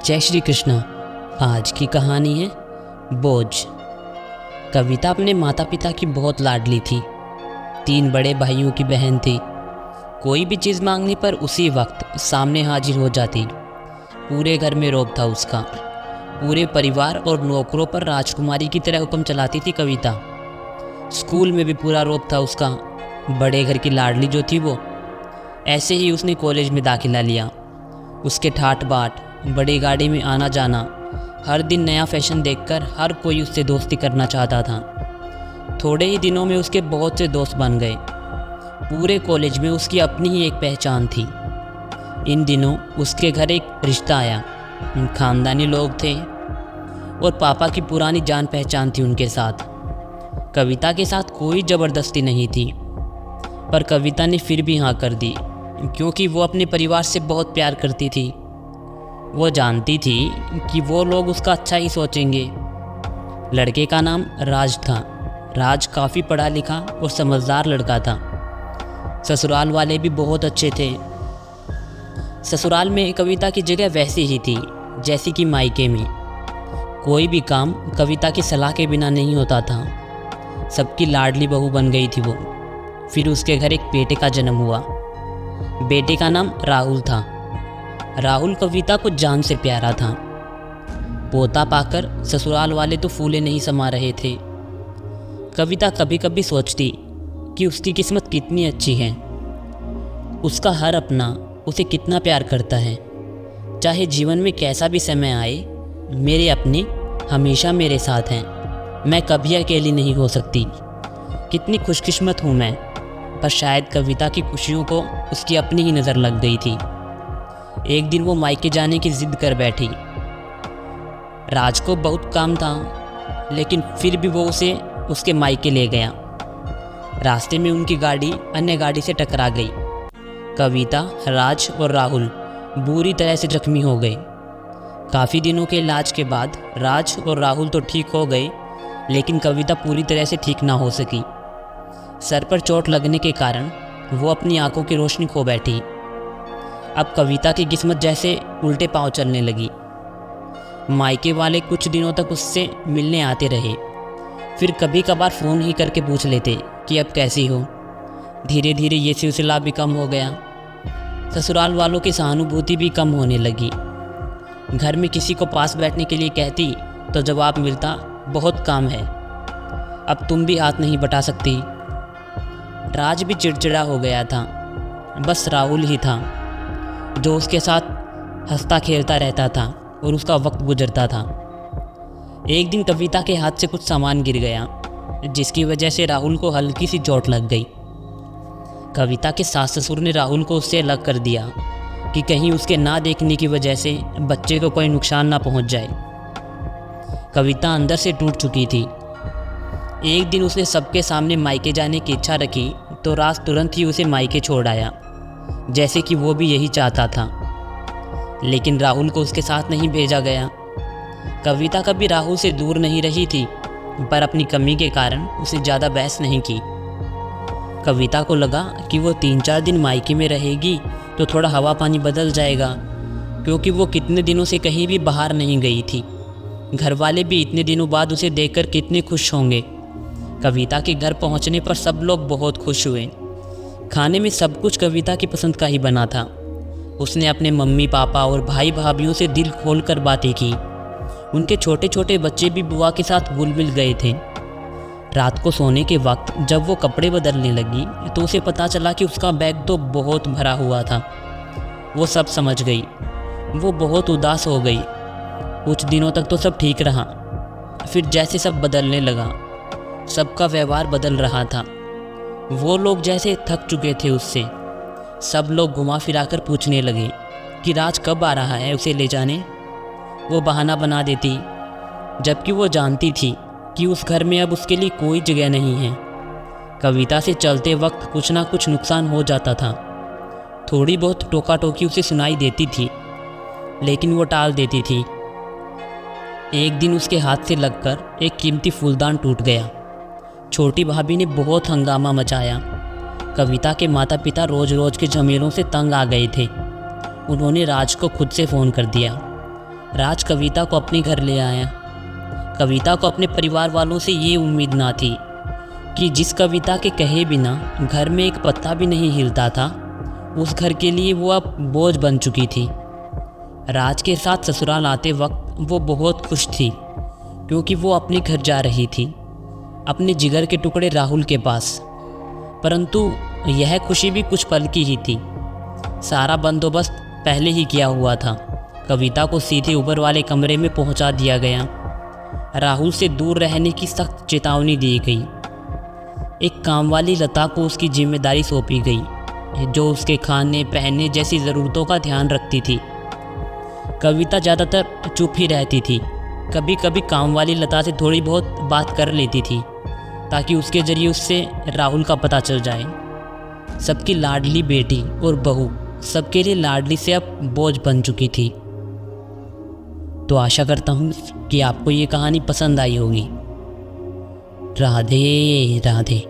जय श्री कृष्ण। आज की कहानी है बोझ। कविता अपने माता पिता की बहुत लाडली थी। 3 बड़े भाइयों की बहन थी। कोई भी चीज़ मांगने पर उसी वक्त सामने हाजिर हो जाती। पूरे घर में रौब था उसका। पूरे परिवार और नौकरों पर राजकुमारी की तरह हुक्म चलाती थी कविता। स्कूल में भी पूरा रौब था उसका। बड़े घर की लाडली जो थी वो। ऐसे ही उसने कॉलेज में दाखिला लिया। उसके ठाट बाट, बड़ी गाड़ी में आना जाना, हर दिन नया फैशन देखकर हर कोई उससे दोस्ती करना चाहता था। थोड़े ही दिनों में उसके बहुत से दोस्त बन गए। पूरे कॉलेज में उसकी अपनी ही एक पहचान थी। इन दिनों उसके घर एक रिश्ता आया। खानदानी लोग थे और पापा की पुरानी जान पहचान थी उनके साथ। कविता के साथ कोई ज़बरदस्ती नहीं थी, पर कविता ने फिर भी हाँ कर दी, क्योंकि वो अपने परिवार से बहुत प्यार करती थी। वो जानती थी कि वो लोग उसका अच्छा ही सोचेंगे। लड़के का नाम राज था। राज काफ़ी पढ़ा लिखा और समझदार लड़का था। ससुराल वाले भी बहुत अच्छे थे। ससुराल में कविता की जगह वैसी ही थी जैसी कि मायके में। कोई भी काम कविता की सलाह के बिना नहीं होता था। सबकी लाडली बहू बन गई थी वो। फिर उसके घर एक बेटे का जन्म हुआ। बेटे का नाम राहुल था। राहुल कविता को जान से प्यारा था। पोता पाकर ससुराल वाले तो फूले नहीं समा रहे थे। कविता कभी कभी सोचती कि उसकी किस्मत कितनी अच्छी है। उसका हर अपना उसे कितना प्यार करता है। चाहे जीवन में कैसा भी समय आए, मेरे अपने हमेशा मेरे साथ हैं। मैं कभी अकेली नहीं हो सकती। कितनी खुशकिस्मत हूँ मैं। पर शायद कविता की खुशियों को उसकी अपनी ही नज़र लग गई थी। एक दिन वो मायके जाने की जिद कर बैठी। राज को बहुत काम था, लेकिन फिर भी वो उसे उसके मायके ले गया। रास्ते में उनकी गाड़ी अन्य गाड़ी से टकरा गई। कविता, राज और राहुल बुरी तरह से जख्मी हो गए। काफ़ी दिनों के इलाज के बाद राज और राहुल तो ठीक हो गए, लेकिन कविता पूरी तरह से ठीक ना हो सकी। सर पर चोट लगने के कारण वो अपनी आंखों की रोशनी खो बैठी। अब कविता की किस्मत जैसे उल्टे पांव चलने लगी। मायके वाले कुछ दिनों तक उससे मिलने आते रहे। फिर कभी कभार फ़ोन ही करके पूछ लेते कि अब कैसी हो। धीरे धीरे ये सिलसिला भी कम हो गया। ससुराल वालों की सहानुभूति भी कम होने लगी। घर में किसी को पास बैठने के लिए कहती तो जवाब मिलता, बहुत काम है, अब तुम भी हाथ नहीं बटा सकती। राज भी चिड़चिड़ा हो गया था। बस राहुल ही था जो उसके साथ हंसता खेलता रहता था और उसका वक्त गुजरता था। एक दिन कविता के हाथ से कुछ सामान गिर गया, जिसकी वजह से राहुल को हल्की सी चोट लग गई। कविता के सास ससुर ने राहुल को उससे अलग कर दिया कि कहीं उसके ना देखने की वजह से बच्चे को कोई नुकसान ना पहुंच जाए। कविता अंदर से टूट चुकी थी। एक दिन उसने सबके सामने मायके जाने की इच्छा रखी तो राज तुरंत ही उसे मायके छोड़ आया, जैसे कि वो भी यही चाहता था। लेकिन राहुल को उसके साथ नहीं भेजा गया। कविता कभी राहुल से दूर नहीं रही थी, पर अपनी कमी के कारण उसे ज़्यादा बहस नहीं की। कविता को लगा कि वो 3-4 दिन मायके में रहेगी तो थोड़ा हवा पानी बदल जाएगा, क्योंकि वो कितने दिनों से कहीं भी बाहर नहीं गई थी। घर वाले भी इतने दिनों बाद उसे देखकर कितने खुश होंगे। कविता के घर पहुंचने पर सब लोग बहुत खुश हुए। खाने में सब कुछ कविता की पसंद का ही बना था। उसने अपने मम्मी पापा और भाई भाभीयों से दिल खोलकर बातें की। उनके छोटे छोटे बच्चे भी बुआ के साथ घुल मिल गए थे। रात को सोने के वक्त जब वो कपड़े बदलने लगी तो उसे पता चला कि उसका बैग तो बहुत भरा हुआ था। वो सब समझ गई। वो बहुत उदास हो गई। कुछ दिनों तक तो सब ठीक रहा, फिर जैसे सब बदलने लगा। सबका व्यवहार बदल रहा था। वो लोग जैसे थक चुके थे उससे। सब लोग घुमा फिराकर पूछने लगे कि राज कब आ रहा है उसे ले जाने। वो बहाना बना देती, जबकि वो जानती थी कि उस घर में अब उसके लिए कोई जगह नहीं है। कविता से चलते वक्त कुछ ना कुछ नुकसान हो जाता था। थोड़ी बहुत टोका टोकी उसे सुनाई देती थी, लेकिन वो टाल देती थी। एक दिन उसके हाथ से लगकर एक कीमती फूलदान टूट गया। छोटी भाभी ने बहुत हंगामा मचाया। कविता के माता पिता रोज रोज के झमेलों से तंग आ गए थे। उन्होंने राज को खुद से फ़ोन कर दिया। राज कविता को अपने घर ले आया। कविता को अपने परिवार वालों से ये उम्मीद ना थी कि जिस कविता के कहे बिना घर में एक पत्ता भी नहीं हिलता था, उस घर के लिए वो अब बोझ बन चुकी थी। राज के साथ ससुराल आते वक्त वो बहुत खुश थी, क्योंकि वो अपने घर जा रही थी, अपने जिगर के टुकड़े राहुल के पास। परंतु यह खुशी भी कुछ पल की ही थी। सारा बंदोबस्त पहले ही किया हुआ था। कविता को सीधे ऊपर वाले कमरे में पहुंचा दिया गया। राहुल से दूर रहने की सख्त चेतावनी दी गई। एक कामवाली लता को उसकी जिम्मेदारी सौंपी गई, जो उसके खाने पहनने जैसी ज़रूरतों का ध्यान रखती थी। कविता ज़्यादातर चुप ही रहती थी। कभी कभी कामवाली लता से थोड़ी बहुत बात कर लेती थी, ताकि उसके ज़रिए उससे राहुल का पता चल जाए। सबकी लाडली बेटी और बहू सबके लिए लाडली से अब बोझ बन चुकी थी। तो आशा करता हूँ कि आपको ये कहानी पसंद आई होगी। राधे राधे।